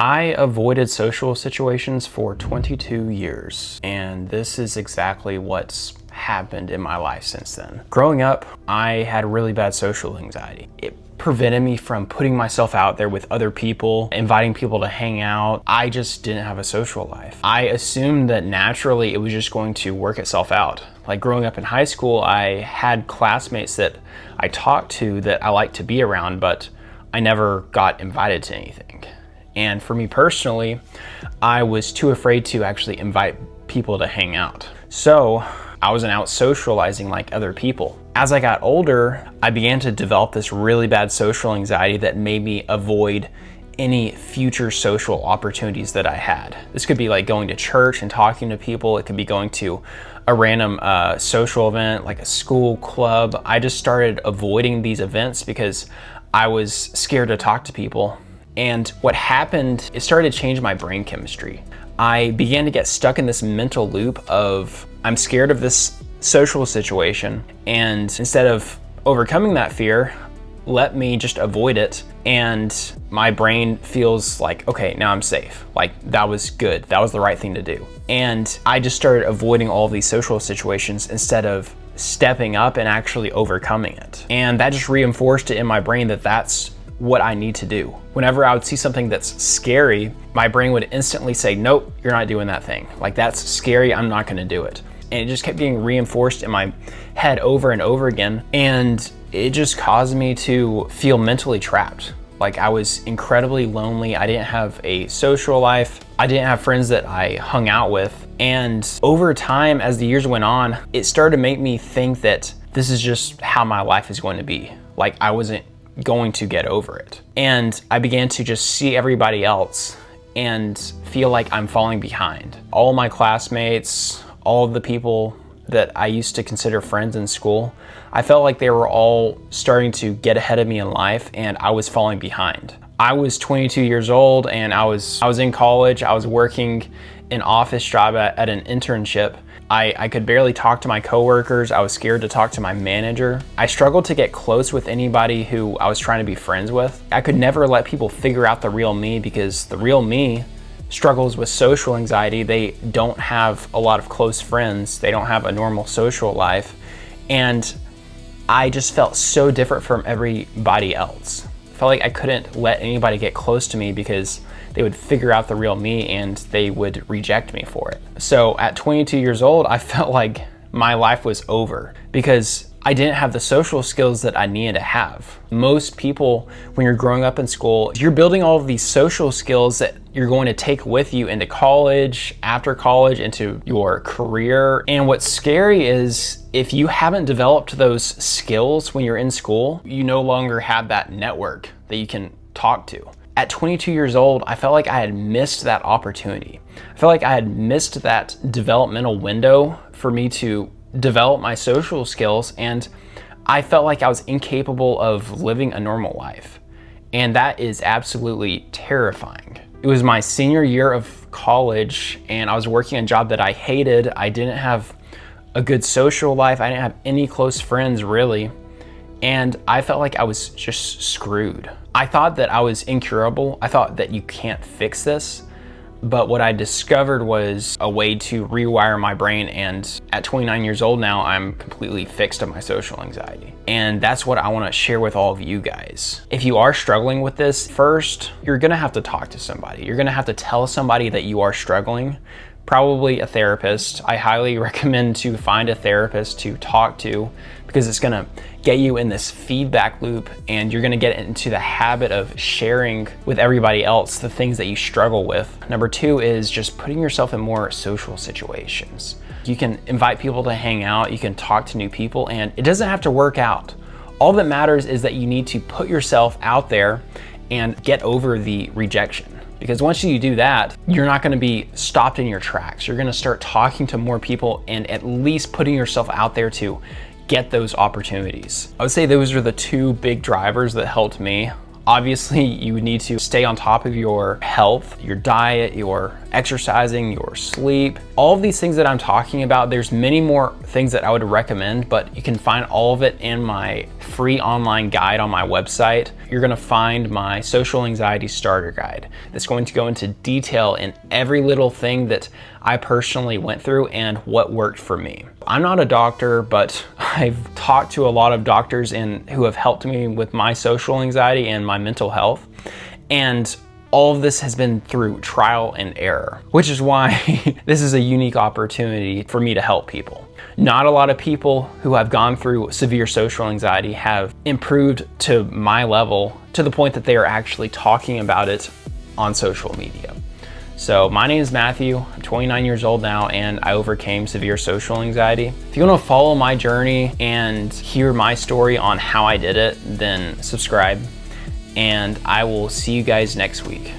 I avoided social situations for 22 years, and this is exactly what's happened in my life since then. Growing up, I had really bad social anxiety. It prevented me from putting myself out there with other people, inviting people to hang out. I just didn't have a social life. I assumed that naturally it was just going to work itself out. Like growing up in high school, I had classmates that I talked to that I liked to be around, but I never got invited to anything. And for me personally, I was too afraid to actually invite people to hang out. So I wasn't out socializing like other people. As I got older, I began to develop this really bad social anxiety that made me avoid any future social opportunities that I had. This could be like going to church and talking to people. It could be going to a random social event like a school club. I just started avoiding these events because I was scared to talk to people. And what happened, it started to change my brain chemistry. I began to get stuck in this mental loop of, I'm scared of this social situation, and instead of overcoming that fear, let me just avoid it. And my brain feels like, okay, now I'm safe. Like that was good. That was the right thing to do. And I just started avoiding all of these social situations instead of stepping up and actually overcoming it. And that just reinforced it in my brain that that's what I need to do. Whenever I would see something that's scary, my brain would instantly say, nope, you're not doing that thing. Like that's scary, I'm not gonna do it. And it just kept getting reinforced in my head over and over again. And it just caused me to feel mentally trapped. Like I was incredibly lonely. I didn't have a social life. I didn't have friends that I hung out with. And over time, as the years went on, it started to make me think that this is just how my life is going to be. Like I wasn't going to get over it. And I began to just see everybody else and feel like I'm falling behind. All my classmates, all of the people that I used to consider friends in school, I felt like they were all starting to get ahead of me in life and I was falling behind. I was 22 years old and I was in college. I was working an office job at an internship. I could barely talk to my coworkers. I was scared to talk to my manager. I struggled to get close with anybody who I was trying to be friends with. I could never let people figure out the real me because the real me struggles with social anxiety. They don't have a lot of close friends. They don't have a normal social life. And I just felt so different from everybody else. I felt like I couldn't let anybody get close to me because they would figure out the real me and they would reject me for it. So at 22 years old, I felt like my life was over because I didn't have the social skills that I needed to have. Most people, when you're growing up in school, you're building all of these social skills that you're going to take with you into college, after college, into your career. And what's scary is if you haven't developed those skills when you're in school, you no longer have that network that you can talk to. At 22 years old, I felt like I had missed that opportunity. I felt like I had missed that developmental window for me to develop my social skills, and I felt like I was incapable of living a normal life. And that is absolutely terrifying. It was my senior year of college and I was working a job that I hated. I didn't have a good social life. I didn't have any close friends really. And I felt like I was just screwed. I thought that I was incurable. I thought that you can't fix this. But what I discovered was a way to rewire my brain, and at 29 years old now, I'm completely fixed of my social anxiety. And that's what I wanna share with all of you guys. If you are struggling with this, first, you're gonna have to talk to somebody. You're gonna have to tell somebody that you are struggling, probably a therapist. I highly recommend to find a therapist to talk to because it's gonna get you in this feedback loop and you're gonna get into the habit of sharing with everybody else the things that you struggle with. Number two is just putting yourself in more social situations. You can invite people to hang out, you can talk to new people, and it doesn't have to work out. All that matters is that you need to put yourself out there and get over the rejection. Because once you do that, you're not gonna be stopped in your tracks. You're gonna start talking to more people and at least putting yourself out there to get those opportunities. I would say those are the two big drivers that helped me. Obviously, you need to stay on top of your health, your diet, your exercising, your sleep. All of these things that I'm talking about, there's many more things that I would recommend, but you can find all of it in my free online guide on my website. you're gonna find my social anxiety starter guide. It's going to go into detail in every little thing that I personally went through and what worked for me. I'm not a doctor, but I've talked to a lot of doctors who have helped me with my social anxiety and my mental health. And all of this has been through trial and error, which is why this is a unique opportunity for me to help people. Not a lot of people who have gone through severe social anxiety have improved to my level to the point that they are actually talking about it on social media. So my name is Matthew, I'm 29 years old now, and I overcame severe social anxiety. If you want to follow my journey and hear my story on how I did it, then subscribe. And I will see you guys next week.